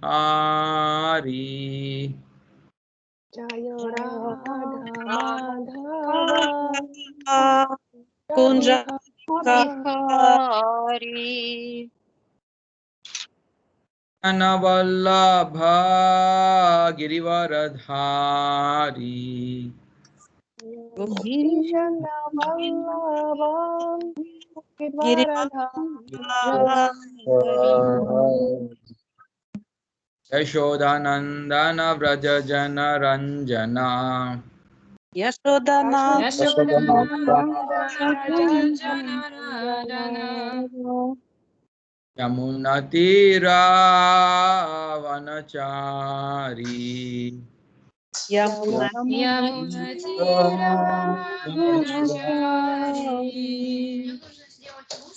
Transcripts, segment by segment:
Hari. Jaya Radha Madhava Kunja Hari. Anavallabha Girivaradhari. Gopishana Vallabha Girivaradhari Yashodanandana Vrajajana Ranjana. Yashodana Yamunatira Vanachari. Yamuna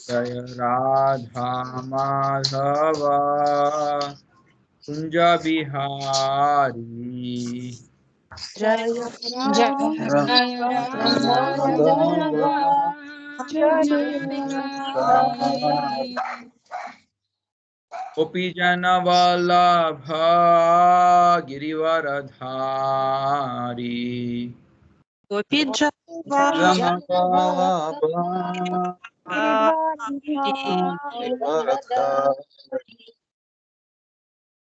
Jaya Radha Madhava Kunja Bihari. Jaya Gopijana Vallabha Girivaradhari. Gopija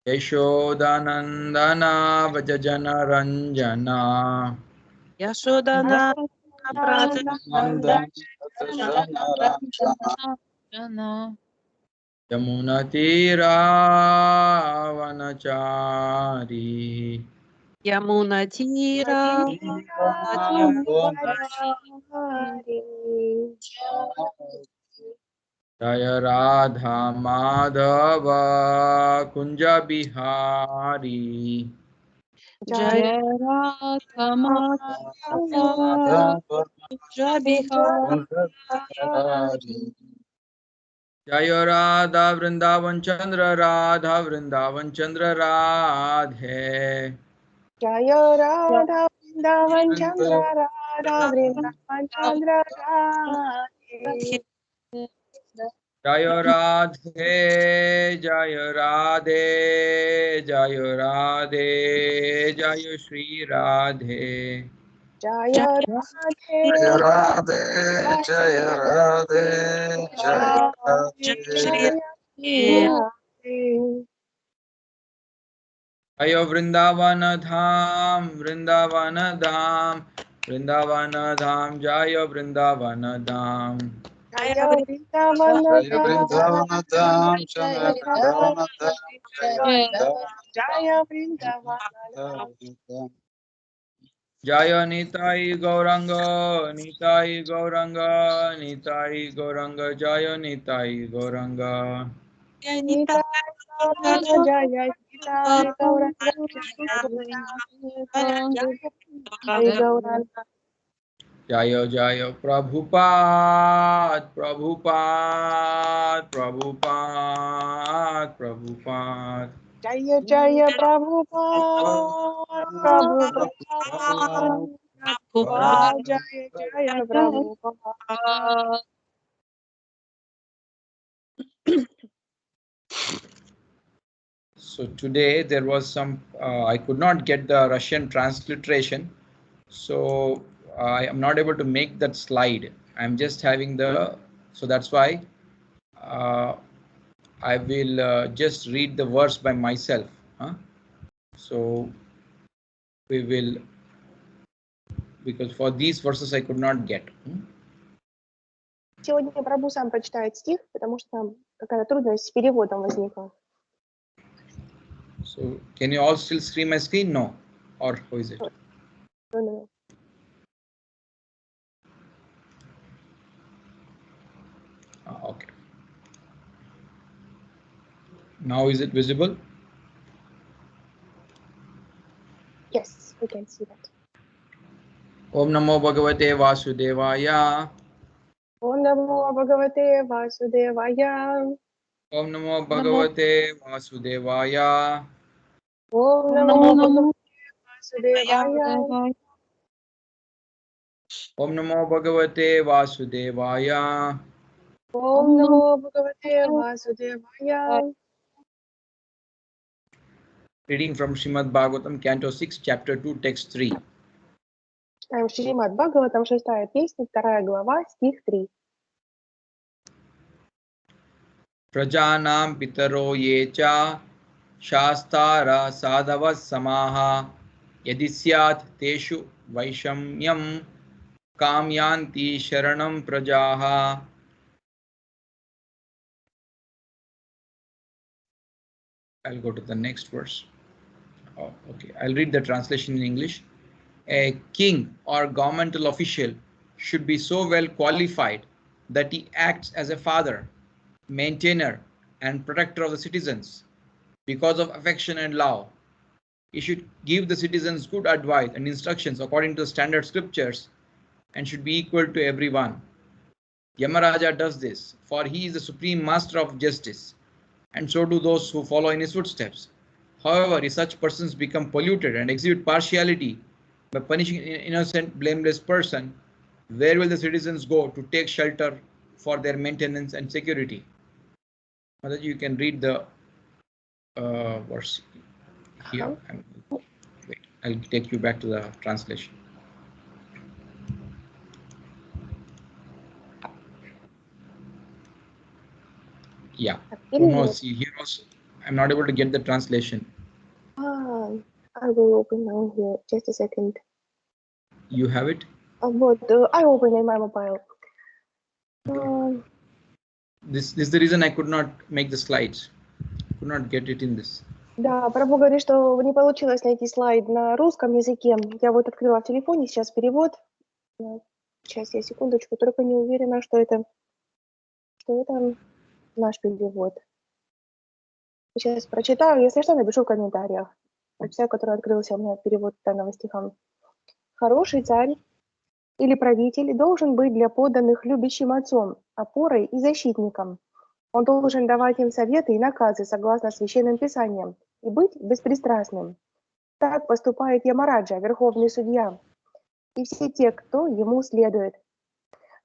Yashodanandana Vajajana Ranjana. Yashodana Yamunatira Vanachari. Yamuna Tira Jaya Radha Madhava Kunja Bihari. Jaya Jaya Radha Vrindavan Chandra Radha Vrindavan Chandra Radhe. Jaya Radha Vrindavan Chandra Radha Vrindavan Chandra Radhe Jaya Radhe Jaya Radhe Jaya Radhe Jaya Shri Radhe. Jaya Radhe Radhe, Jaya Radhe, Jaya Radhe. Jaya Vrindavana Dham Vrindavana Dham Vrindavana Dham Jaya Vrindavana Dham. Jaya Vrindavana Jaya Vrindavana Dham, Jaya Vrindavana Dham, Jaya Vrindavana Dham. Jaya Nitai Gauranga Nitai Gauranga Nitai Gauranga Jaya Nitai Gauranga. Nita Jaya Nita Gauranga Jaya Gauranga Jaya Jaya Prabhupada Prabhupada Prabhupada Prabhupada. Jaya Jaya Prabhupada Prabhupada Prabhupada Jaya Jaya Prabhupada. So today there was some I could not get the Russian transliteration, so I am not able to make that slide. I'm just having the, so that's why I will just read the verse by myself. So we will, because for these verses I could not get. Сегодня Прабhu сам прочитает стих, потому что там какая-то трудность с переводом возникла. So can you all still see my screen? No, or how is it? No. Okay. Now is it visible? Yes, we can see that. Om Namo Bhagavate Vasudevaya. Om Namo Bhagavate Vasudevaya. Om Namo Bhagavate Vasudevaya. Om Namo Bhagavate Vasudevaya. Om Namo Bhagavate Vasudevaya. Om Namo Bhagavate Vasudevaya. Reading from Shrimad Bhagavatam, Canto 6, Chapter 2, Text 3. Читаем Шримад Бхагаватам, 6 песня, 2 глава, стих 3. Prajanam pitaro yecha shastara sadhavas samaha yadisyat teshu vaishamyam kamyanti sharanam prajaha. I'll go to the next verse. Oh, okay, I'll read the translation in English. A king or governmental official should be so well qualified that he acts as a father, maintainer, and protector of the citizens. Because of affection and love, he should give the citizens good advice and instructions according to the standard scriptures and should be equal to everyone. Yamaraja does this, for he is the supreme master of justice, and so do those who follow in his footsteps. However, if such persons become polluted and exhibit partiality by punishing an innocent, blameless person, where will the citizens go to take shelter for their maintenance and security? Mataji, you can read the verse here. Wait, I'll take you back to the translation. Yeah. Oh, no, see, here also, I'm not able to get the translation. I will open now here. Just a second. You have it? Вот, I open in my mobile. This is the reason I could not make the slides. Could not get it in this. Да, Прабху говорит, что не получилось найти слайд на русском языке. Я вот открыла в телефоне сейчас перевод. Сейчас я секундочку, только не уверена, что это наш перевод. Сейчас прочитаю, если что, напишу в комментариях. Прочитаю, который открылся у меня перевод данного стиха. Хороший царь или правитель должен быть для подданных любящим отцом, опорой и защитником. Он должен давать им советы и наказы согласно священным писаниям и быть беспристрастным. Так поступает Ямараджа, верховный судья, и все те, кто ему следует.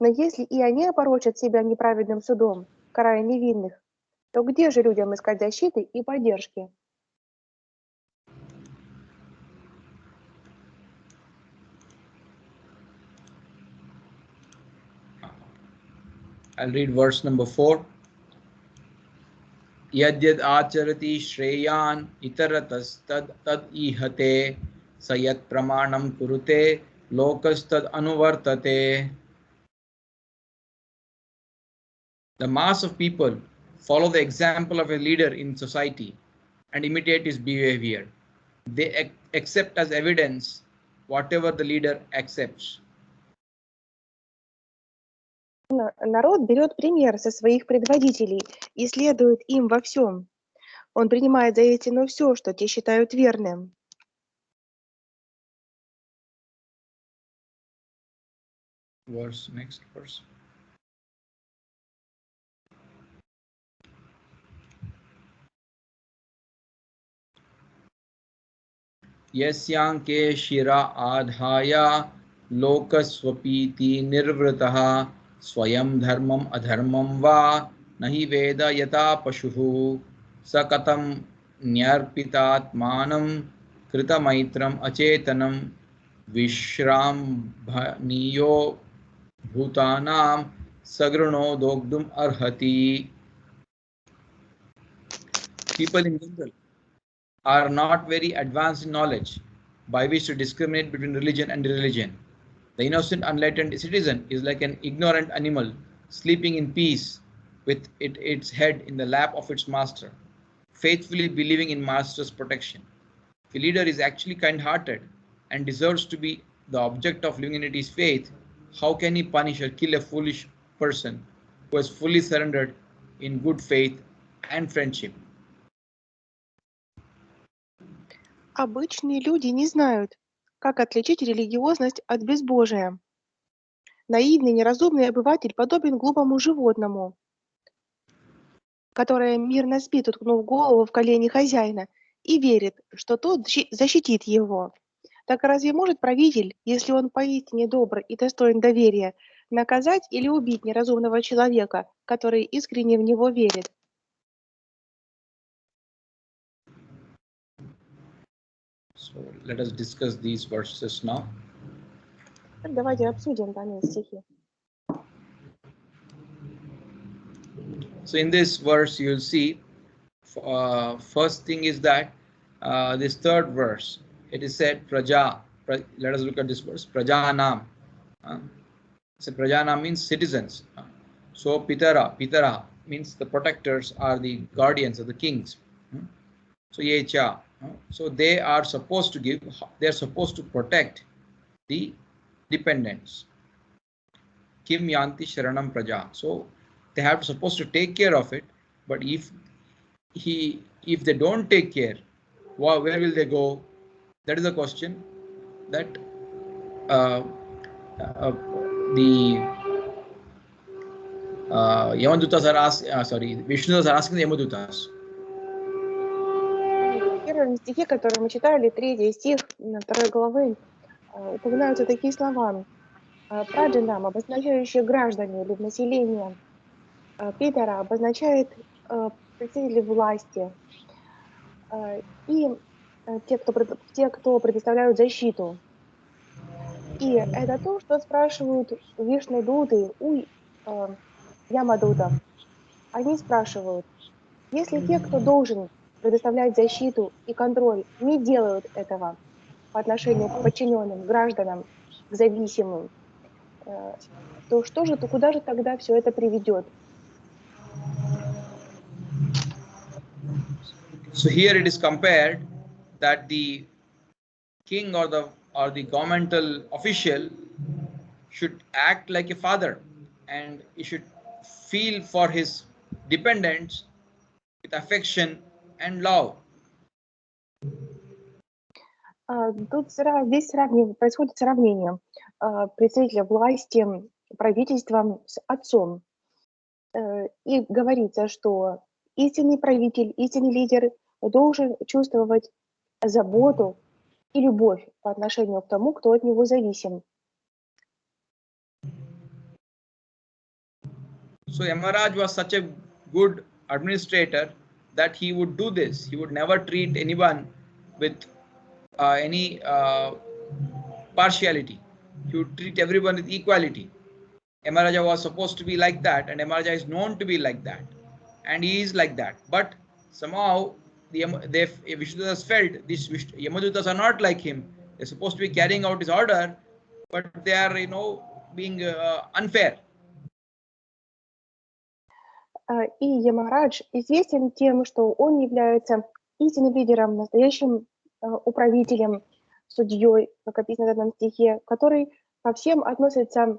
Но если и они опорочат себя неправедным судом, карая невинных, то где же людям искать защиты и поддержки? I'll read verse number 4. Yadyad acharati shreyan itarastad tad ihate sayat pramanam kurute lokastad anuvartate. The mass of people follow the example of a leader in society and imitate his behavior. They accept as evidence whatever the leader accepts. Народ берет пример со своих предводителей и следует им во всем. Он принимает за истину все, что те считают верным. Next verse. Yasyanke shira adhaya lokaswapiti nirvrataha swayam dharmam adharmam va nahi veda yata pashuhu sakatam nyarpitatmanam kritamaitram acetanam vishrambhaniyo bhutanam sagruno dogdum arhati. People in general are not very advanced in knowledge by which to discriminate between religion and irreligion. The innocent, unenlightened citizen is like an ignorant animal sleeping in peace with its head in the lap of its master, faithfully believing in master's protection. If a leader is actually kind-hearted and deserves to be the object of living in his faith, how can he punish or kill a foolish person who has fully surrendered in good faith and friendship? Обычные люди не знают, как отличить религиозность от безбожия. Наивный, неразумный обыватель подобен глупому животному, которое мирно спит, уткнув голову в колени хозяина, и верит, что тот защитит его. Так разве может правитель, если он поистине добр и достоин доверия, наказать или убить неразумного человека, который искренне в него верит? So let us discuss these verses now. Давайте обсудим данные стихи. So in this verse, you'll see, first thing is that this third verse, it is said, let us look at this verse, Prajanam. So Prajanam means citizens. So Pitara means the protectors are the guardians of the kings. So Yecha. So they are supposed to protect the dependents. Kim Yanti Sharanam Praja. So they have supposed to take care of it, but if they don't take care, where will they go? That is the question that the Yamadutas are asking. Vishnudas are asking the Yamadutas. В первом стихе, который мы читали, 3 стих 2 главы, упоминаются такие слова. Праджанам, обозначающие граждане или население. Питера обозначает представители власти. И те, кто предоставляют защиту. И это то, что спрашивают Вишнудуты у Ямадутов. Они спрашивают, если те, кто должен предоставлять защиту и контроль, не делают этого по отношению к подчиненным, гражданам, к зависимым, то куда же тогда все это приведет? So here it is compared that the king or the governmental official should act like a father, and he should feel for his dependents with affection and love. Здесь происходит сравнение представителя власти, правительства с отцом. И говорится, что истинный правитель, истинный лидер должен чувствовать заботу и любовь по отношению к тому, кто от него зависим. So Yamaraj was such a good administrator that he would do this. He would never treat anyone with any partiality. He would treat everyone with equality. Yamaraja was supposed to be like that, and Yamaraja is known to be like that, and he is like that. But somehow Vishnudas felt these Yamadutas are not like him. They're supposed to be carrying out his order, but they are, being unfair. И Ямарадж известен тем, что он является истинным лидером, настоящим управителем, судьей, как описано в этом стихе, который ко всем относится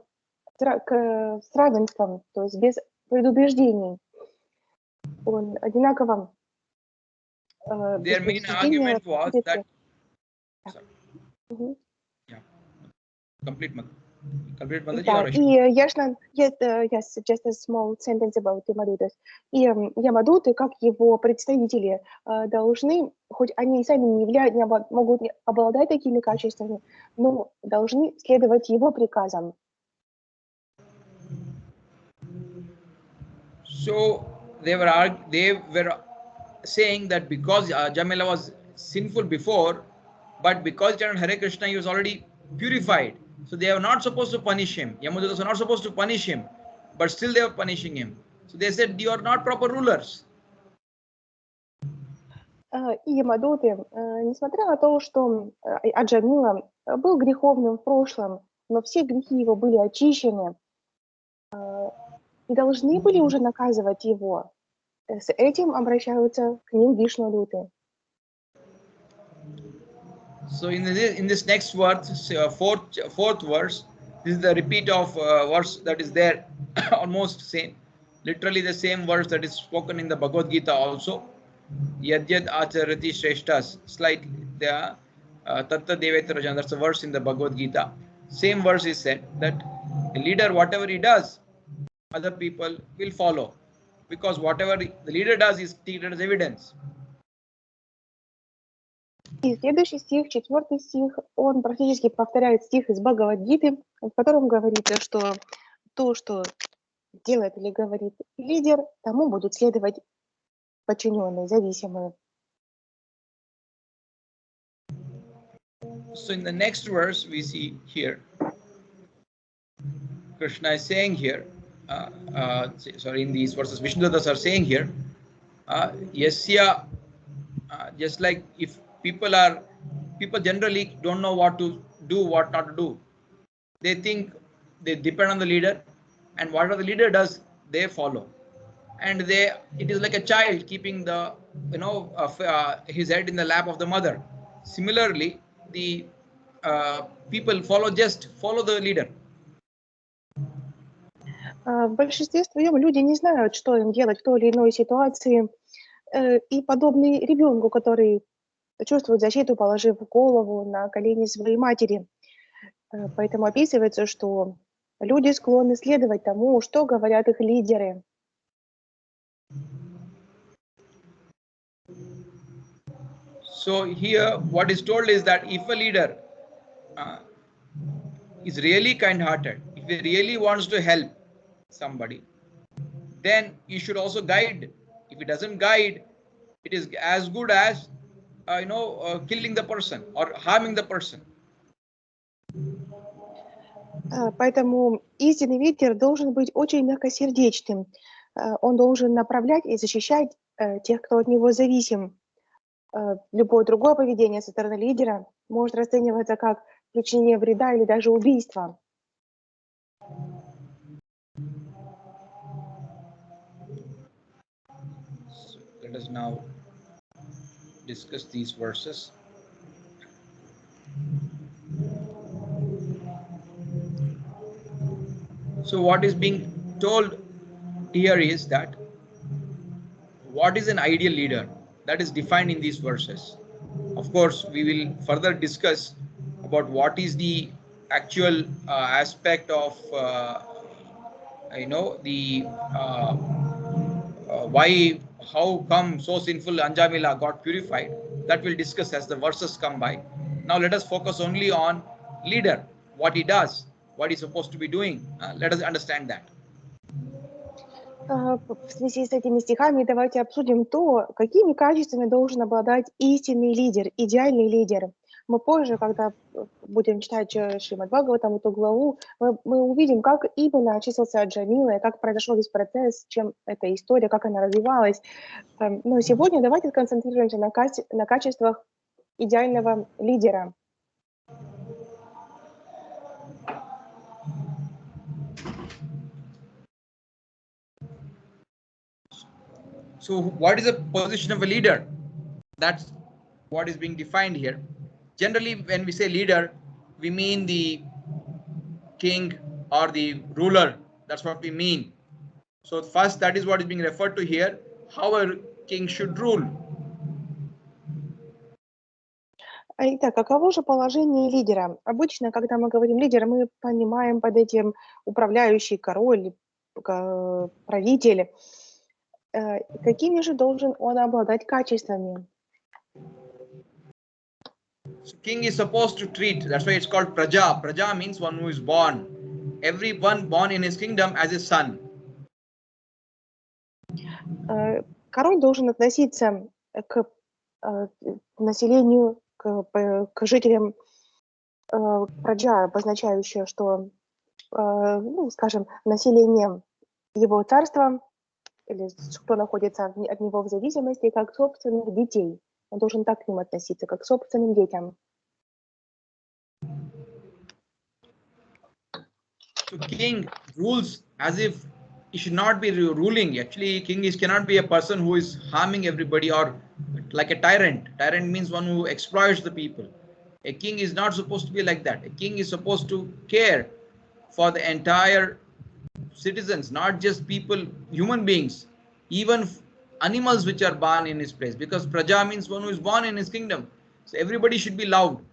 с равенством, то есть без предубеждений. Он одинаково Their main argument was that. Complete Mataji. И yes, just a small sentence about Yamadutas. И Ямадуты, как его представители, должны, хоть они сами не могут обладать такими качествами, но должны следовать его приказам. So they were saying that because Jamila was sinful before, but because he chanted Hare Krishna, he was already purified. So they are not supposed to punish him. Yamadutas are not supposed to punish him, but still they were punishing him. So they said, you are not proper rulers. И Ямадуты, несмотря на то, что Аджамила был греховным в прошлом, но все грехи его были очищены, и должны были уже наказывать его. С этим обращаются к ним Вишнудуты. So in this next verse, fourth verse, this is the repeat of verse that is there, almost same, literally the same verse that is spoken in the Bhagavad Gita also. Yad yad acharati shreshtas, slightly there, tatta devetarajan, that's a verse in the Bhagavad Gita. Same verse is said that a leader, whatever he does, other people will follow, because whatever the leader does is treated as evidence. И следующий стих, 4 стих, он практически повторяет стих из Бхагавад-гиты, в котором говорится, что то, что делает или говорит лидер, тому будут следовать подчиненные, зависимые. So in the next verse, we see here, Krishna is saying here, sorry, in these verses, Vishnudadas are saying here, Yasya, just like if people generally don't know what to do, what not to do. They think they depend on the leader, and whatever the leader does, they follow. And it is like a child keeping the, his head in the lap of the mother. Similarly, the people just follow the leader. В большинстве своем люди не знают, что им делать в той или иной ситуации, и подобный ребенку, который чувствует защиту, положив голову на колени своей матери. Поэтому описывается, что люди склонны следовать тому, что говорят их лидеры. So here, what is told is that if a leader is really kind-hearted, if he really wants to help somebody, then he should also guide. If he doesn't guide, it is as good as killing the person or harming the person. Поэтому истинный лидер должен быть очень мягкосердечным. Он должен направлять и защищать тех, кто от него зависим. Любое другое поведение со стороны лидера может расцениваться как причинение вреда или даже убийство. So let us now discuss these verses. So what is being told here is that what is an ideal leader? That is defined in these verses. Of course, we will further discuss about what is the actual aspect of how come so sinful Anjamila got purified. That we'll discuss as the verses come by. Now let us focus only on leader, what he does, what he's supposed to be doing. Let us understand that. В связи с этими стихами давайте обсудим то, какими качествами должен обладать истинный лидер, идеальный лидер. Мы позже, когда будем читать Шримад Бхагаватам, эту главу, мы увидим, как именно очистился Джамила, как произошел весь процесс, чем эта история, как она развивалась. Но сегодня давайте сконцентрируемся на качествах идеального лидера. So what is the position of a leader? That's what is being defined here. Generally, when we say leader, we mean the king or the ruler. That's what we mean. So first, that is what is being referred to here, how a king should rule. Итак, каково же положение лидера? Обычно, когда мы говорим лидер, мы понимаем под этим управляющий, король, правитель. Какими же должен он обладать качествами? So king is supposed to treat, that's why it's called praja. Praja means one who is born. Everyone born in his kingdom as his son. Король должен относиться к населению, к жителям праджа, обозначающее, что, скажем, население его царства или кто находится от него в зависимости, как собственных детей. Он должен так к ним относиться, как к собственным детям. So king rules as if he should not be ruling. Actually, king cannot be a person who is harming everybody or like a tyrant. Tyrant means one who exploits the people. A king is not supposed to be like that. A king is supposed to care for the entire citizens, not just people, human beings, even animals which are born in his place, because praja means one who is born in his kingdom. So everybody should be loved.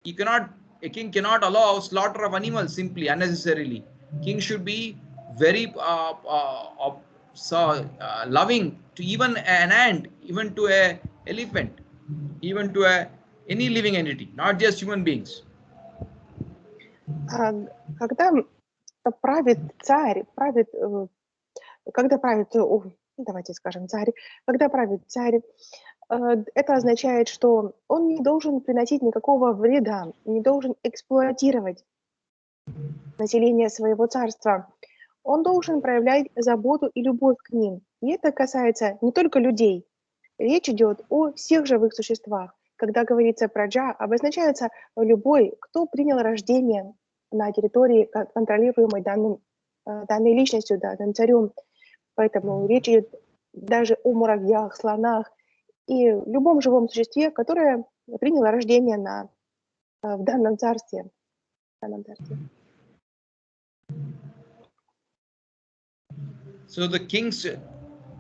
A king cannot allow slaughter of animals simply, unnecessarily. King should be very loving to even an ant, even to an elephant, even to any living entity, not just human beings. Когда правит царь, давайте скажем царь, когда правит царь, Это означает, что он не должен приносить никакого вреда, не должен эксплуатировать население своего царства. Он должен проявлять заботу и любовь к ним. И это касается не только людей. Речь идет о всех живых существах. Когда говорится про джа, обозначается любой, кто принял рождение на территории, контролируемой данной личностью, данным царем. Поэтому речь идет даже о муравьях, слонах и любом живом существе, которое приняло рождение в данном царстве. So the king's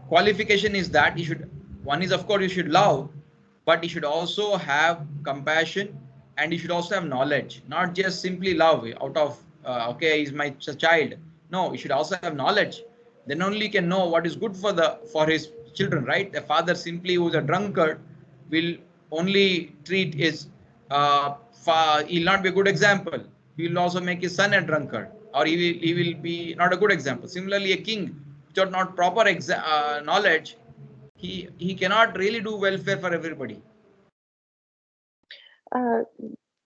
qualification is that one is of course you should love, but you should also have compassion and you should also have knowledge, not just simply love out of okay, he's my child. No, you should also have knowledge. Then only you can know what is good for his children, right? A father simply who is a drunkard will only treat his he'll not be a good example. He will also make his son a drunkard, or he will be not a good example. Similarly, a king without not proper knowledge, he cannot really do welfare for everybody.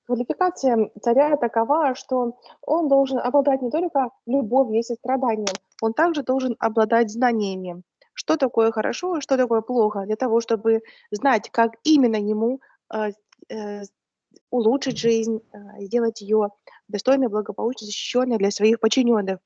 Квалификация царя такова, что он должен обладать не только любовью и состраданием, он также должен обладать знаниями, что такое хорошо и что такое плохо, для того, чтобы знать, как именно ему улучшить жизнь, сделать ее достойной, благополучной, защищенной для своих подчиненных.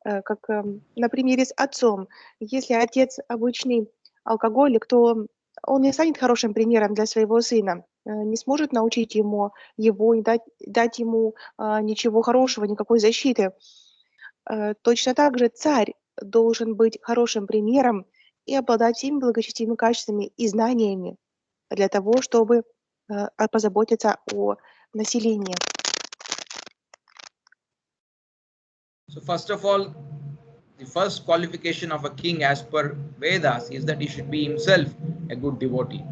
Как на примере с отцом. Если отец обычный алкоголик, то он не станет хорошим примером для своего сына, не сможет научить его, не дать ему ничего хорошего, никакой защиты. Точно так же царь должен быть хорошим примером и обладать всеми благочестивыми качествами и знаниями для того, чтобы позаботиться о населении. So first of all, the first qualification of a king as per Vedas is that he should be himself a good devotee.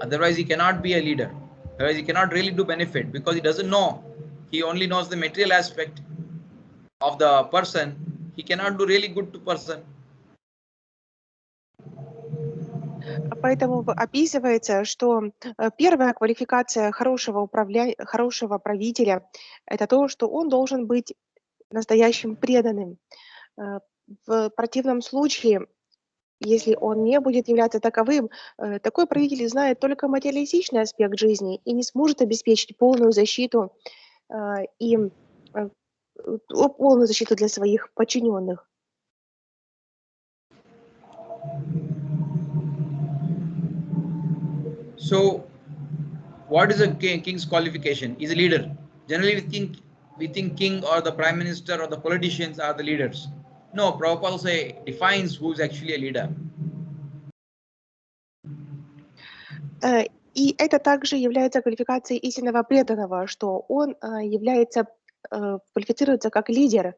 Otherwise he cannot be a leader. Otherwise he cannot really do benefit because he doesn't know. He only knows the material aspect of the person. He cannot do really good to person. Поэтому описывается, что первая квалификация хорошего правителя – это то, что он должен быть настоящим преданным. В противном случае, если он не будет являться таковым, такой правитель знает только материалистичный аспект жизни и не сможет обеспечить полную защиту для своих подчиненных. So, what is a king's qualification? He's a leader. Generally, we think king or the prime minister or the politicians are the leaders. No, Prabhupada defines who is actually a leader. И это также является квалификацией истинного преданного, что он квалифицируется как лидер.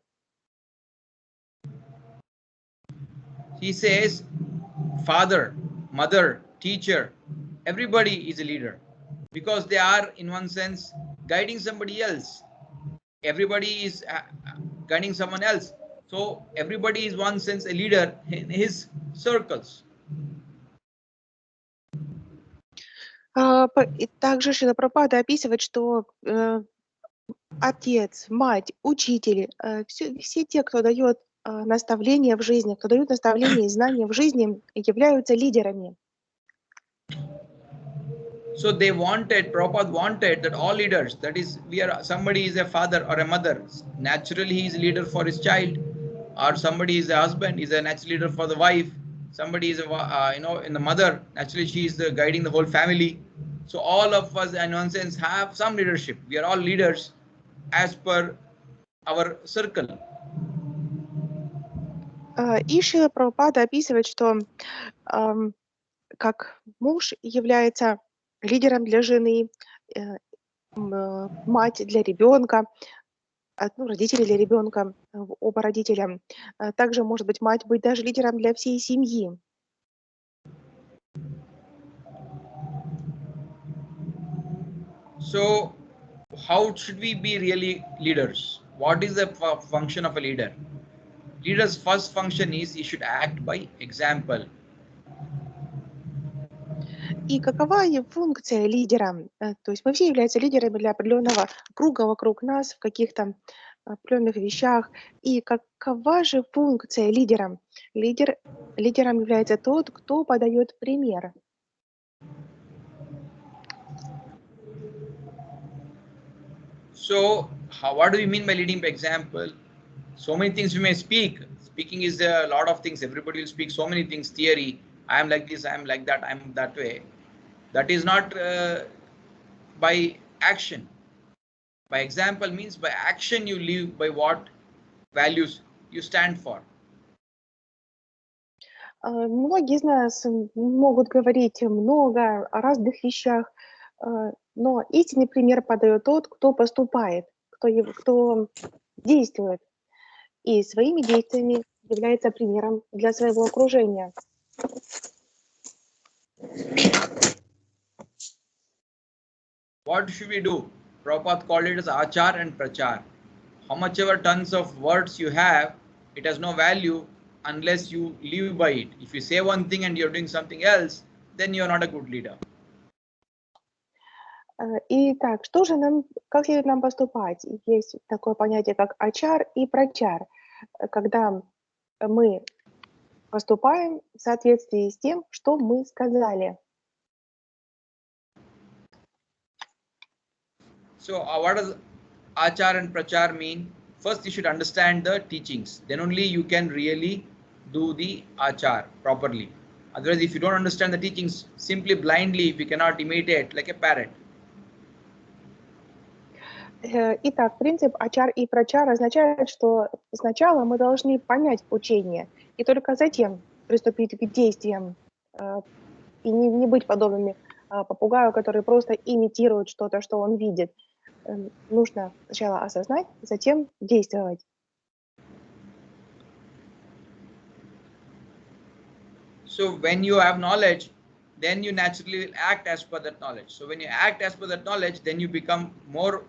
He says, father, mother, teacher, everybody is a leader because they are in one sense guiding somebody else. Everybody is guiding someone else. So everybody is one sense a leader in his circles. И также Шрила Прабхупада описывает, что отец, мать, учитель, все те, кто дает наставления в жизни, кто дают наставления и знания в жизни, являются лидерами. So Prabhupada wanted that all leaders, that is, somebody is a father or a mother, naturally he is a leader for his child, or somebody is a husband, is a natural leader for the wife, somebody is in the mother, naturally she is guiding the whole family. So all of us in one sense have some leadership. We are all leaders as per our circle. И Шрила Прабхупада описывает, что как муж является лидером для жены, мать для ребенка, родители для ребенка, оба родителя. Также может быть мать быть даже лидером для всей семьи. So, how should we be really leaders? What is the function of a leader? Leader's first function is he should act by example. И какова функция лидера? То есть мы все являемся лидерами для определенного круга вокруг нас в каких-то определенных вещах. И какова же функция лидера? Лидером является тот, кто подает пример. So, what do you mean by leading by example? So many things we may speak. Speaking is a lot of things. Everybody will speak so many things. Theory. I am like this. I am like that. I am that way. That is not by action. By example means by action you live by what values you stand for. Многие из нас могут говорить много о разных вещах, но истинный пример подает тот, кто поступает, кто действует, и своими действиями является примером для своего окружения. What should we do? Prabhupada called it as achar and prachar. How much ever tons of words you have, it has no value unless you live by it. If you say one thing and you're doing something else, then you're not a good leader. Итак, как следует нам поступать? Есть такое понятие, как ачар и прачар, когда мы поступаем в соответствии с тем, что мы сказали. So, what does achar and prachar mean? First, you should understand the teachings. Then only you can really do the achar properly. Otherwise, if you don't understand the teachings, simply blindly, if you cannot imitate like a parrot. Итак, принцип ачар и прачар означает, что сначала мы должны понять учение, и только затем приступить к действиям, и не быть подобными попугаю, который просто имитирует что-то, что он видит. Нужно сначала осознать, затем действовать. So when you have knowledge, then you naturally will act as per that knowledge. So when you act as per that knowledge, then you become more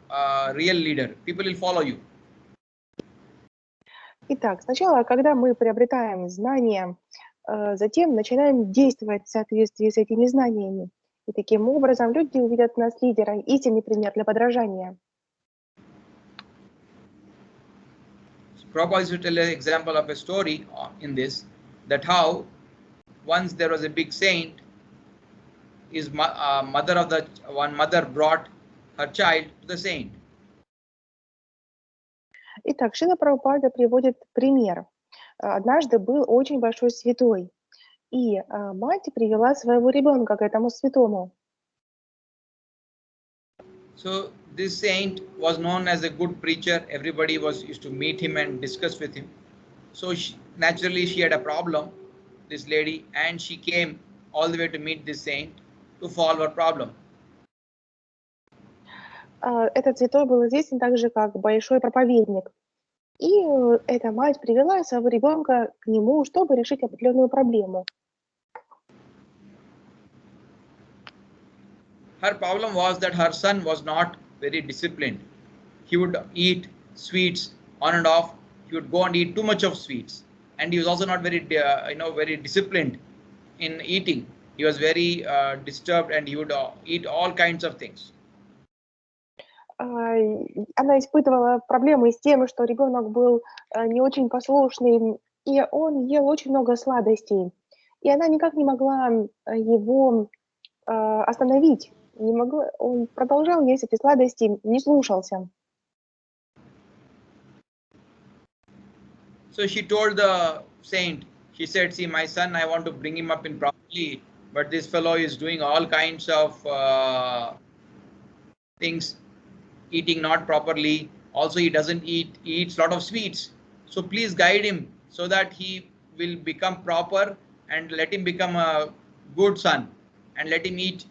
real leader. People will follow you. Итак, сначала, когда мы приобретаем знания, затем начинаем действовать в соответствии с этими знаниями. И таким образом люди увидят в нас лидера, истинный пример для подражания. So Prabhupada used to tell an example of a story in this, that how once there was a big saint, his mother brought her child to the saint. Итак, Шрила Прабхупада приводит пример. Однажды был очень большой святой, и мать привела своего ребенка к этому святому. So this saint was known as a good preacher. Everybody used to meet him and discuss with him. So naturally she had a problem, this lady, and she came all the way to meet this saint to solve her problem. Этот святой был известен также как большой проповедник. И эта мать привела своего ребенка к нему, чтобы решить определенную проблему. Her problem was that her son was not very disciplined. He would eat sweets on and off. He would go and eat too much of sweets, and he was also not very, very disciplined in eating. He was very disturbed, and he would eat all kinds of things. Она испытывала проблемы с тем, что ребенок был не очень послушный, и он ел очень много сладостей. И она никак не могла его остановить. Он продолжал есть эти сладости, не слушался. So she told the saint, she said, see, my son, I want to bring him up in properly, but this fellow is doing all kinds of things, eating not properly. Also, he doesn't eat, he eats a lot of sweets. So please guide him so that he will become proper, and let him become a good son, and let him eat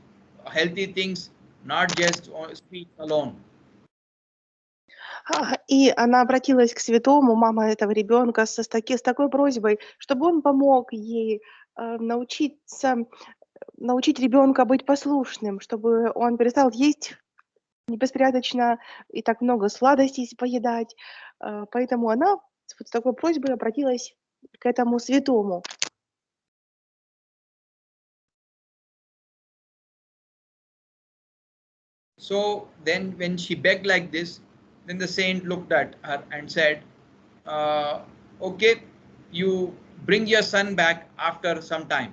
healthy things, not just sweets alone. И она обратилась к святому, мама этого ребенка, с такой просьбой, чтобы он помог ей научить ребенка быть послушным, чтобы он перестал есть беспорядочно и так много сладостей поедать. Поэтому она с такой просьбой обратилась к этому святому. So then when she begged like this, then the saint looked at her and said, okay, you bring your son back after some time.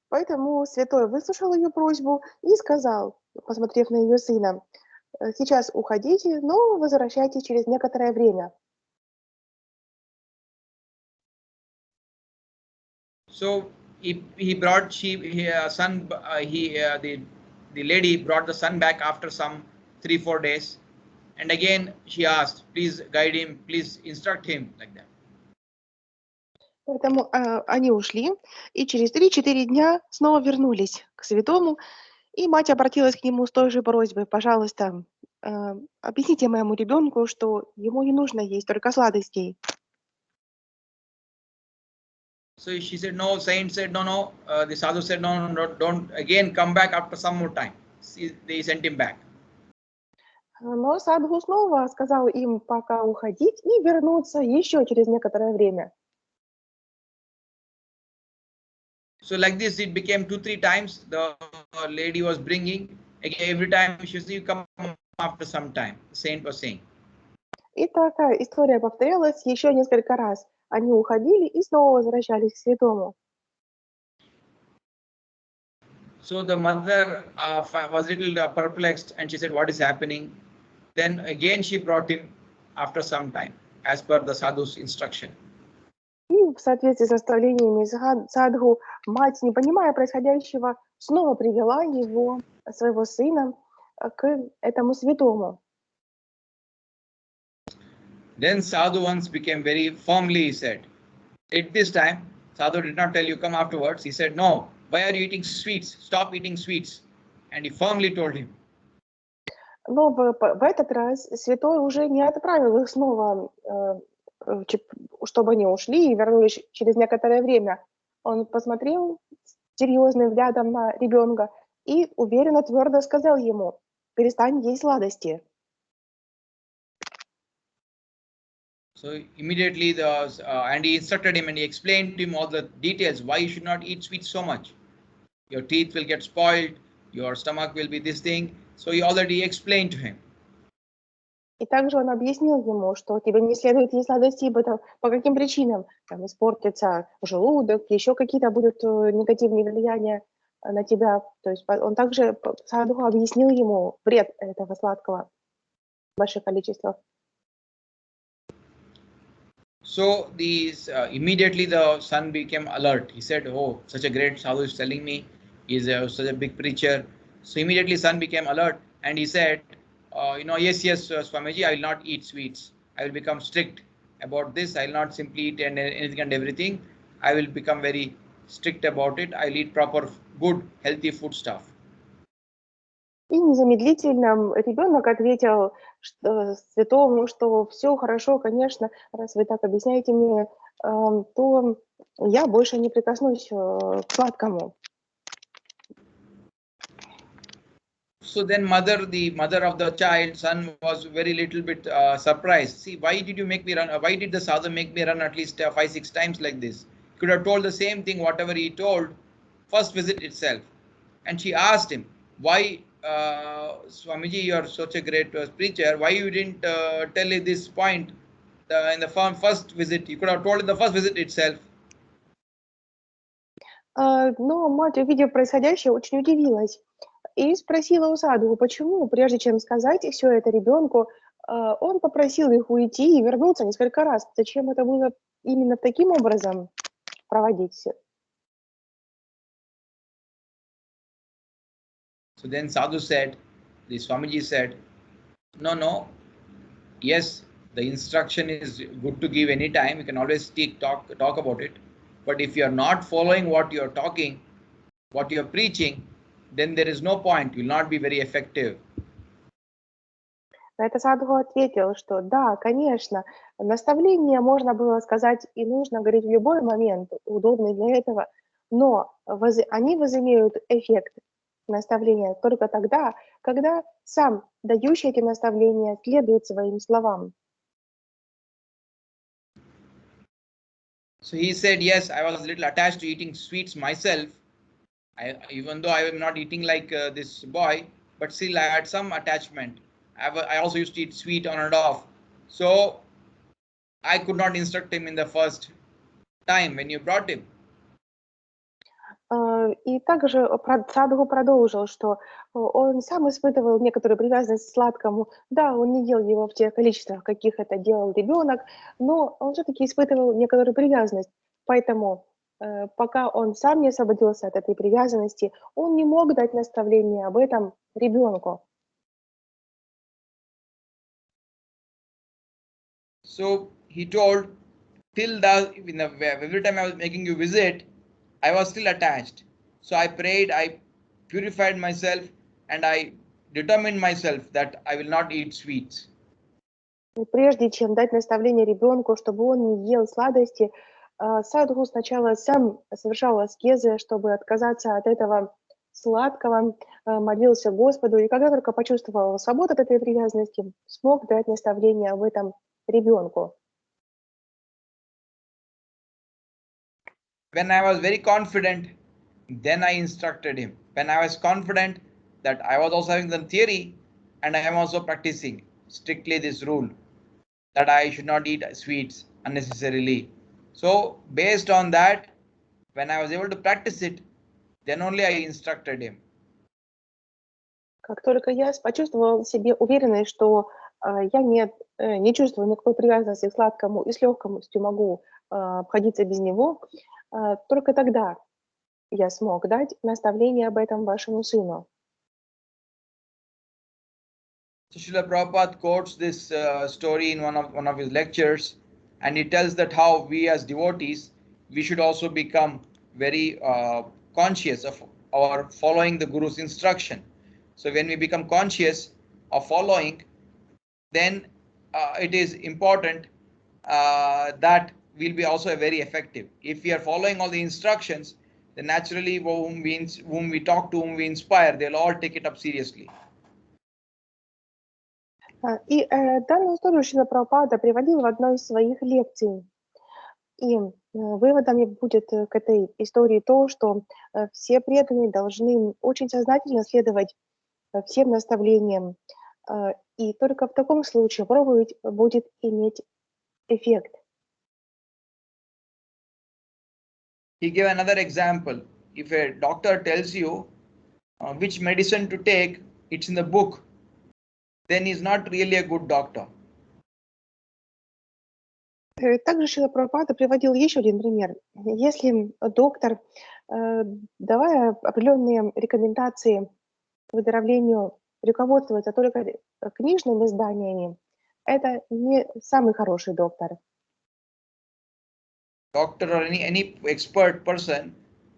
Поэтому святой выслушал ее просьбу и сказал, посмотрев на ее сына, сейчас уходите, но возвращайтесь через некоторое время. So he brought the lady brought the son back after some 3-4 days, and again she asked, please guide him, please instruct him, like that. Поэтому они ушли, и через 3-4 дня снова вернулись к святому, и мать обратилась к нему с той же просьбой, пожалуйста, объясните моему ребенку, что ему не нужно есть только сладостей. So she said, no. Saint said, no. The sadhu said, no, don't again come back after some more time. They sent him back. Но садху снова сказал им пока уходить и вернуться еще через некоторое время. So like this, it became 2-3 times. The lady was bringing. Again, every time she said, you come after some time. The saint was saying. И такая история повторялась еще несколько раз. Они уходили и снова возвращались к святому. So the mother was a little perplexed, and she said, what is happening? Then again she brought him after some time, as per the sadhu's instruction. И в соответствии с наставлениями садху, мать, не понимая происходящего, снова привела его, своего сына, к этому святому. Then sadhu once became very firmly, he said, at this time, sadhu did not tell you come afterwards. He said, no, why are you eating sweets? Stop eating sweets. And he firmly told him. Но в этот раз святой уже не отправил их снова, чтобы они ушли и вернулись через некоторое время. Он посмотрел серьезным взглядом на ребенка и уверенно, твердо сказал ему: перестань есть сладости. So immediately and he instructed him and he explained to him all the details why you should not eat sweets so much. Your teeth will get spoiled, your stomach will be this thing. So he already explained to him. И также он объяснил ему, что тебе не следует есть сладости, по каким причинам. Там испортится желудок, еще какие-то будут негативные влияния на тебя. То есть он также садху объяснил ему вред этого сладкого в больших количествах. So immediately the son became alert. He said, oh, such a great sadhu is telling me. He is such a big preacher. So immediately son became alert and he said, yes, Swamiji, I will not eat sweets. I will become strict about this. I will not simply eat anything and everything. I will become very strict about it. I will eat proper, good, healthy food stuff. И незамедлительно ребенок ответил святому, что все хорошо, конечно, раз вы так объясняете мне, то я больше не прикоснусь к сладкому. So then the mother of the child, son, was very little bit surprised. See, why did you make me run? Why did the sadhu make me run at least 5-6 times like this? He could have told the same thing, whatever he told, first visit itself. And she asked him, why, Swamiji, you are such a great preacher. Why you didn't tell me this point in the first visit? You could have told in the first visit itself. Но мать, увидев происходящее, очень удивилась и спросила у садху, почему, прежде чем сказать все это ребенку, он попросил их уйти и вернуться несколько раз. Зачем это было именно таким образом проводить все? So then sadhu said, the Swamiji said, no, yes, the instruction is good to give any time. You can always talk about it. But if you are not following what you are talking, what you are preaching, then there is no point. You will not be very effective. На это садху ответил, что да, конечно, наставление можно было сказать и нужно говорить в любой момент, удобный для этого, но они возымеют эффект наставления только тогда, когда сам дающий эти наставления следует своим словам. So he said, yes, I was a little attached to eating sweets myself, even though I am not eating like this boy, but still I had some attachment. I also used to eat sweet on and off. So I could not instruct him in the first time when you brought him. И также Садхгу продолжил, что он сам испытывал некоторую привязанность к сладкому. Да, он не ел его в тех количествах, каких это делал ребенок, но он все-таки испытывал некоторую привязанность. Поэтому пока он сам не освободился от этой привязанности, он не мог дать наставление об этом ребенку. So he told, till every time I was making you visit, I was still attached. So I prayed, I purified myself, and I determined myself that I will not eat sweets. Прежде чем дать наставление ребенку, чтобы он не ел сладости, Садхгу сначала сам совершал аскезы, чтобы отказаться от этого сладкого, молился Господу, и когда только почувствовал свободу от этой привязанности, смог дать наставление об этом ребенку. When I was very confident, then I instructed him. When I was confident that I was also having the theory and I am also practicing strictly this rule that I should not eat sweets unnecessarily. So based on that, when I was able to practice it, then only I instructed him. Как только я почувствовала в себе уверенность, что я не чувствую никакой привязанности к сладкому и с легкостью могу обходиться без него, только тогда я смог дать наставление об этом вашему сыну. So Srila Prabhupada quotes this story in one of his lectures, and he tells that how we as devotees, we should also become very conscious of our following the Guru's instruction. So when we become conscious of following, then it is important that we'll be also very effective. If we are following all the instructions, then naturally whom we talk to, whom we inspire, they'll all take it up seriously. И данную историю Шрила Прабхупада приводил в одной из своих лекций. И выводом будет к этой истории то, что все преданные должны очень сознательно следовать всем наставлениям. И только в таком случае проповедь будет иметь эффект. He gave another example. If a doctor tells you which medicine to take, it's in the book, then he's not really a good doctor. Также Шрила Прабхупада приводил еще один пример. Если доктор, давая определенные рекомендации к выздоровлению, руководствуется только книжными изданиями, это не самый хороший доктор. Doctor or any expert person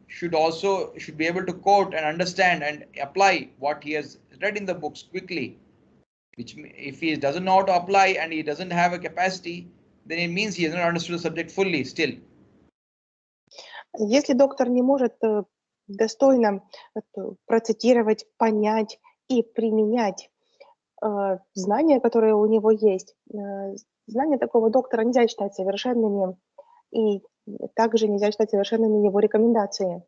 should be able to quote and understand and apply what he has read in the books quickly. Which if he doesn't know how to apply and he doesn't have a capacity, then it means he has not understood the subject fully still. Если доктор не может достойно процитировать, понять и применять знания, которые у него есть, знания такого доктора нельзя считать совершенными, и также нельзя считать совершенными его рекомендации.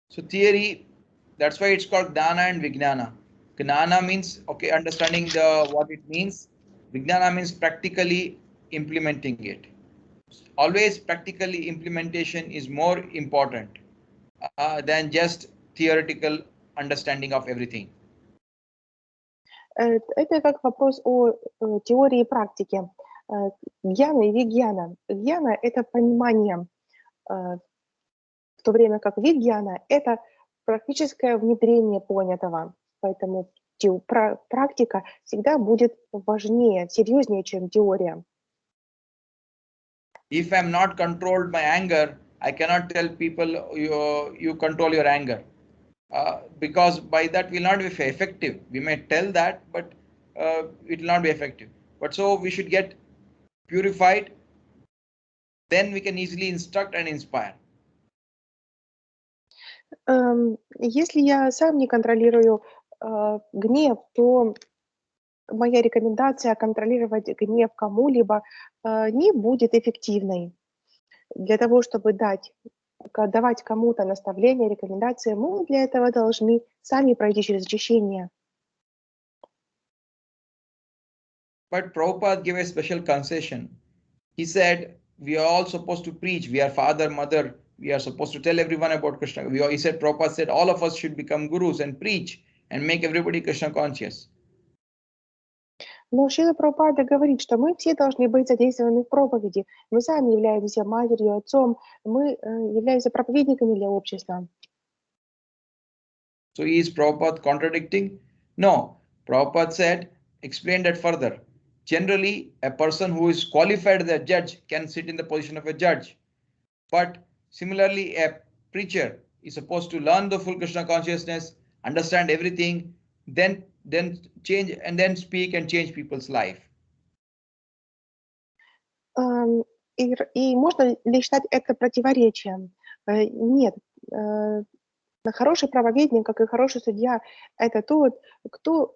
So theory, that's why it's called Gnana and Vijnana. Gnana means understanding what it means. Vijnana means practically implementing it. Always practically implementation is more important than just theoretical understanding of everything. Это как вопрос о теории и практике. Гьяна и вигьяна. Гьяна – это понимание, в то время как вигьяна – это практическое внедрение понятого. Поэтому практика всегда будет важнее, серьезнее, чем теория. If I'm not controlled by anger, I cannot tell people you control your anger. Because by that will not be effective. We may tell that, but it will not be effective. But so we should get purified, then we can easily instruct and inspire. Если я сам не контролирую гнев, то моя рекомендация контролировать гнев кому-либо не будет эффективной. Для того, чтобы дать давать кому-то наставления, рекомендации, мы для этого должны сами пройти через очищение. But Prabhupada gave a special concession. He said, we are all supposed to preach. We are father, mother. We are supposed to tell everyone about Krishna. He said, Prabhupada said, all of us should become gurus and preach and make everybody Krishna conscious. Но Шрила Прабхупада говорит, что мы все должны быть задействованы в проповеди. Мы сами являемся матерью, отцом, мы являемся проповедниками для общества. So is Prabhupada contradicting? No. Prabhupada said, explain that further. Generally, a person who is qualified as a judge can sit in the position of a judge. But similarly, a preacher is supposed to learn the full Krishna consciousness, understand everything, then change and then speak and change people's life. И можно ли считать это противоречием? Нет. Хороший проповедник, как и хороший судья, это тот, кто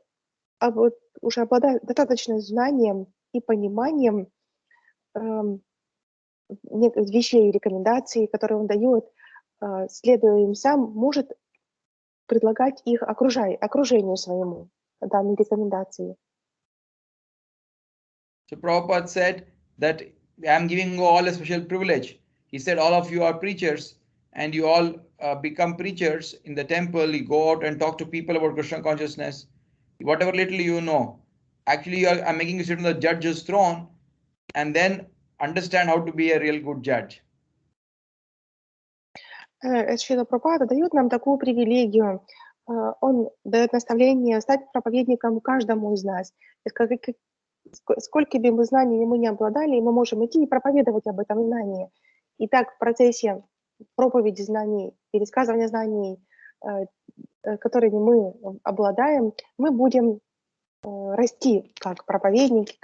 уже обладает достаточным знанием и пониманием вещей и рекомендаций, которые он дает, следуя им сам, может предлагать их окружению своему, данные рекомендации. So Prabhupada said that I'm giving you all a special privilege. He said all of you are preachers and you all become preachers in the temple. You go out and talk to people about Krishna consciousness. Whatever little you know, actually I'm making you sit on the judge's throne and then understand how to be a real good judge. Шрила Прабхупада дает нам такую привилегию. Он дает наставление стать проповедником каждому из нас. Сколько бы мы знаниями мы не обладали, мы можем идти и проповедовать об этом знании. И так в процессе проповеди знаний, пересказывания знаний, которыми мы обладаем, мы будем расти как проповедники,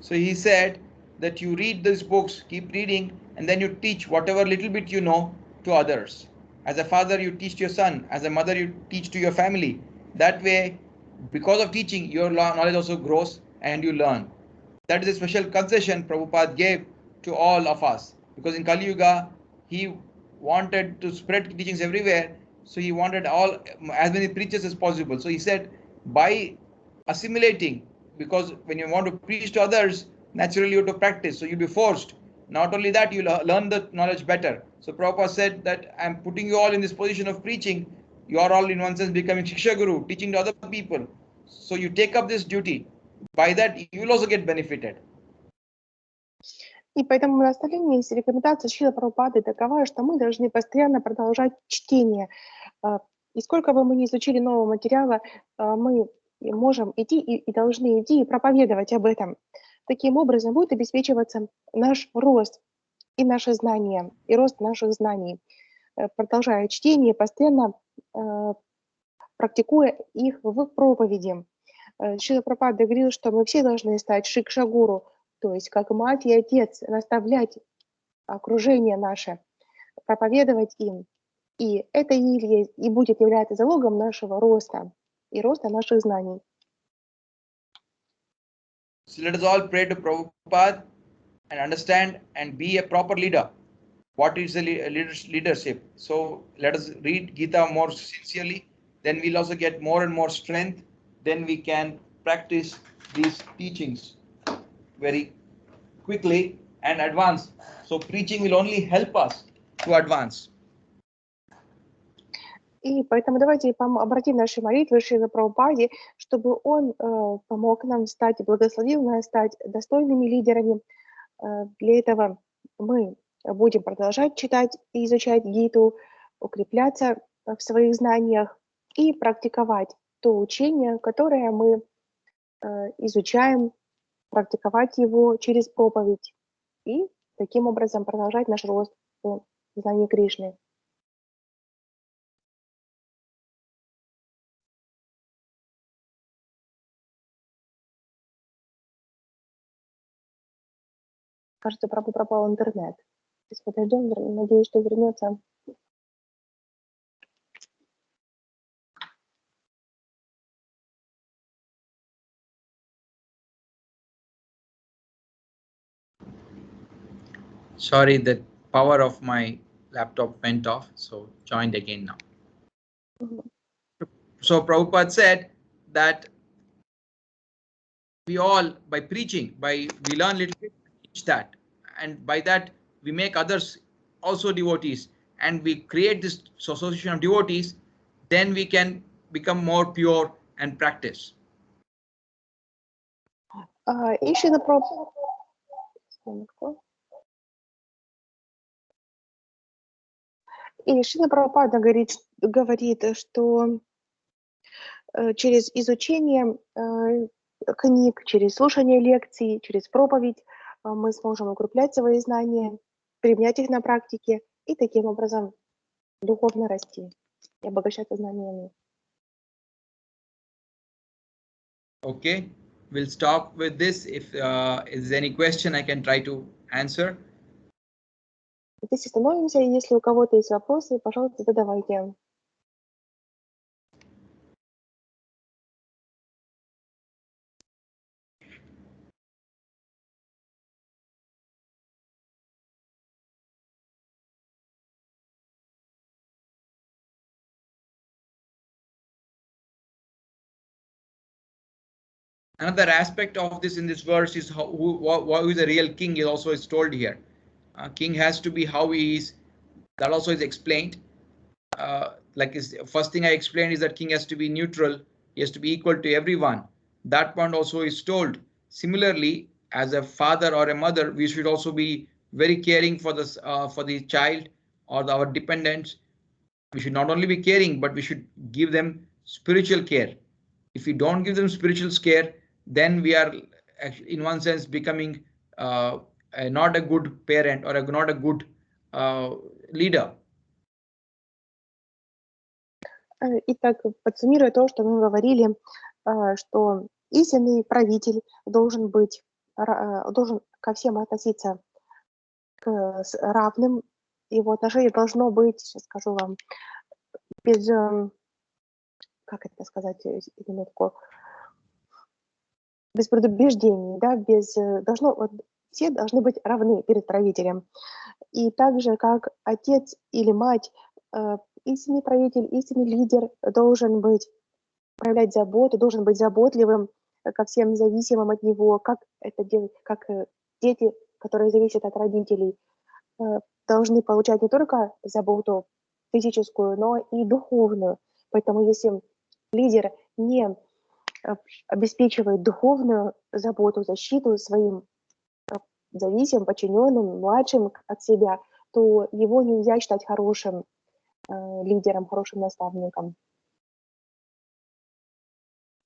So he said that you read these books, keep reading, and then you teach whatever little bit you know to others. As a father, you teach to your son. As a mother, you teach to your family. That way, because of teaching, your knowledge also grows and you learn. That is a special concession Prabhupada gave to all of us. Because in Kali Yuga, he wanted to spread teachings everywhere. So he wanted as many preachers as possible. So he said, by assimilating, because when you want to preach to others, naturally you have to practice. So you'll be forced. Not only that, you'll learn the knowledge better. So Prabhupada said that I'm putting you all in this position of preaching. You are all in one sense becoming Shiksha Guru, teaching to other people. So you take up this duty. By that, you will also get benefited. И поэтому наставление и рекомендация Шрилы Прабхупады такова, что мы должны постоянно продолжать чтение. И сколько бы мы ни изучили нового материала, мы можем идти и должны идти и проповедовать об этом. Таким образом будет обеспечиваться наш рост и наши знания, и рост наших знаний, продолжая чтение, постоянно практикуя их в проповеди. Шрила Прабхупада говорил, что мы все должны стать шикша-гуру, то есть как мать и отец, наставлять окружение наше, проповедовать им. И это и будет являться залогом нашего роста и роста наших знаний. So let us all pray to Prabhupada and understand and be a proper leader. What is the leadership? So let us read Gita more sincerely. Then we'll also get more and more strength. Then we can practice these teachings very quickly and advance. So preaching will only help us to advance. И поэтому давайте обратим наши молитвы Шриле Прабхупаде, чтобы он помог нам благословил нас стать достойными лидерами. Для этого мы будем продолжать читать и изучать Гиту, укрепляться в своих знаниях и практиковать то учение, которое мы изучаем, практиковать его через проповедь и таким образом продолжать наш рост в знании Кришны. Кажется, пропал интернет. Сейчас подождем, надеюсь, что вернется. Sorry, the power of my laptop went off, so joined again now. Мгм. So Prabhupada said that we all, by preaching, we learn little bit, teach that, and by that we make others also devotees, and we create this association of devotees, then we can become more pure and practice. И Шрила Прабхупада... Секундочку. И Шрила Прабхупада говорит, что через изучение книг, через слушание лекций, через проповедь мы сможем укреплять свои знания, применять их на практике и таким образом духовно расти и обогащаться знаниями. Okay, we'll stop with this. If is there any question, I can try to answer. Здесь остановимся, и если у кого-то есть вопросы, пожалуйста, задавайте. Another aspect of this in this verse is who is the real king is also is told here. King has to be how he is. That also is explained. First thing I explained is that king has to be neutral. He has to be equal to everyone. That point also is told. Similarly, as a father or a mother, we should also be very caring for the child or our dependents. We should not only be caring, but we should give them spiritual care. If we don't give them spiritual care, then we are in one sense becoming not a good parent or not a good leader. Итак, подсуммируя то, что мы говорили, что истинный правитель должен ко всем относиться с равным, его отношение должно быть, сейчас скажу вам, без, как это сказать, минутку, без предубеждений, да, все должны быть равны перед правителем. И так же, как отец или мать, истинный правитель, истинный лидер должен проявлять заботу, должен быть заботливым ко всем зависимым от него, как дети, которые зависят от родителей, должны получать не только заботу физическую, но и духовную. Поэтому если лидер не обеспечивает духовную заботу, защиту своим зависимым, подчиненным, младшим от себя, то его нельзя считать хорошим лидером, хорошим наставником.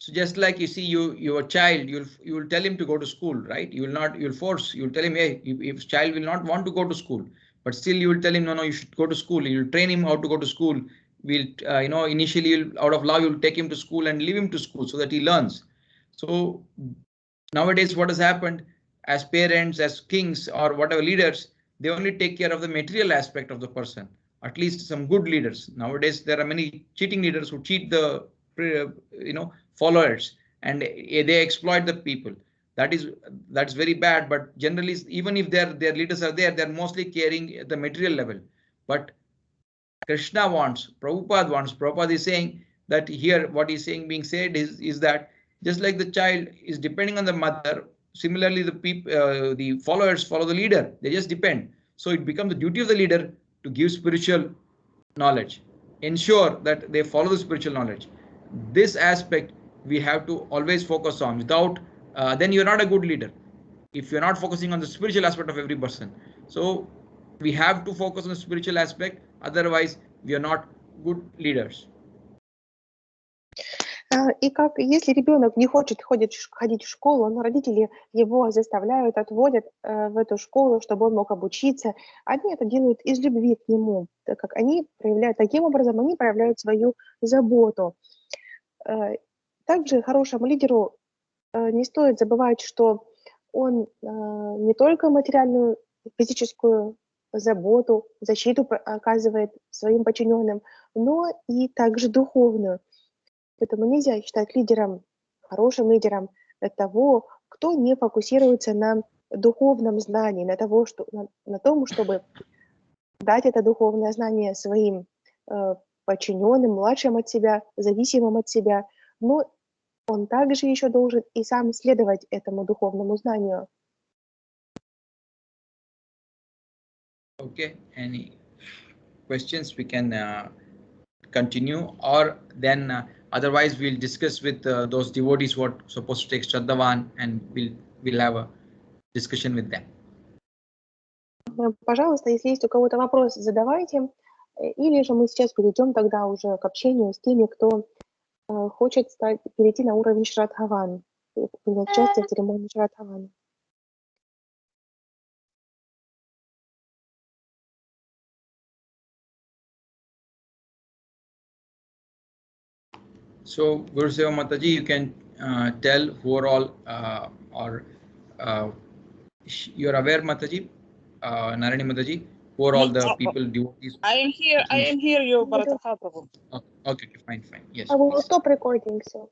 So just like you see your child, you will tell him to go to school, right? You'll tell him, hey, if child will not want to go to school, but still you will tell him, no, you should go to school. You'll train him how to go to school. Initially out of love, you'll take him to school and leave him to school so that he learns. So nowadays what has happened, as parents, as kings or whatever leaders, they only take care of the material aspect of the person. At least some good leaders. Nowadays there are many cheating leaders who cheat the followers, and they exploit the people. That's very bad. But generally, even if their leaders are there, they're mostly caring at the material level. But Krishna wants, Prabhupada is saying that here what he's saying being said is that just like the child is depending on the mother, similarly the followers follow the leader. They just depend. So it becomes the duty of the leader to give spiritual knowledge, ensure that they follow the spiritual knowledge. This aspect we have to always focus on. Without then you're not a good leader if you're not focusing on the spiritual aspect of every person. So we have to focus on the spiritual aspect, otherwise we are not good leaders. И если ребенок не хочет ходить в школу, но родители его заставляют, отводят в эту школу, чтобы он мог обучиться, они это делают из любви к нему, так как таким образом они проявляют свою заботу. Также хорошему лидеру не стоит забывать, что он не только материальную, физическую заботу, защиту оказывает своим подчиненным, но и также духовную. Поэтому нельзя считать хорошим лидером того, кто не фокусируется на духовном знании, на том, чтобы дать это духовное знание своим подчиненным, младшим от себя, зависимым от себя, но он также еще должен и сам следовать этому духовному знанию. Okay, any questions? We can continue, or then otherwise we'll discuss with those devotees what supposed to take Shraddhavan, and we'll have a discussion with them. Пожалуйста, если есть у кого-то вопросы, задавайте. Или же мы сейчас перейдем тогда уже к общению с теми, кто хочет перейти на уровень Шрадхаван, принять участие в церемонии Шрадхаван. So, Guru Seva Mataji, you can tell who are all you're aware, Mataji, Narani Mataji, who are all the people, devotees? I am here, you, Bharata Prabhu. Okay, fine. Yes. I will stop recording, so.